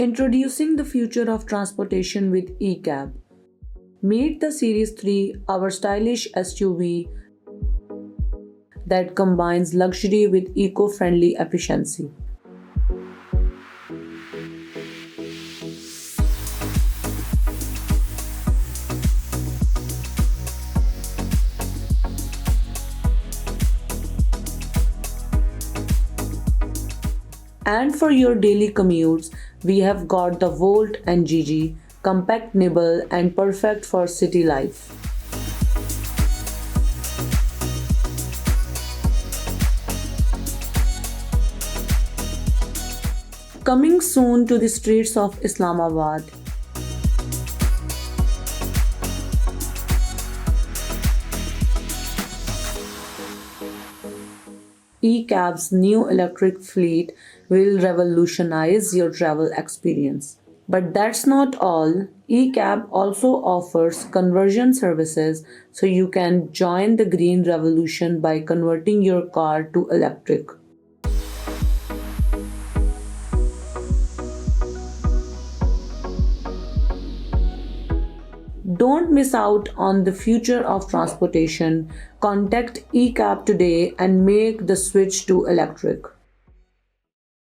Introducing the future of transportation with ECAB. Meet the Series 3, our stylish SUV that combines luxury with eco-friendly efficiency. And for your daily commutes, we have got the Volt and GG, compact, nimble, and perfect for city life. Coming soon to the streets of Islamabad. ECAB's new electric fleet will revolutionize your travel experience. But that's not all. ECAB also offers conversion services so you can join the green revolution by converting your car to electric. Don't miss out on the future of transportation. Contact ECAB today and make the switch to electric.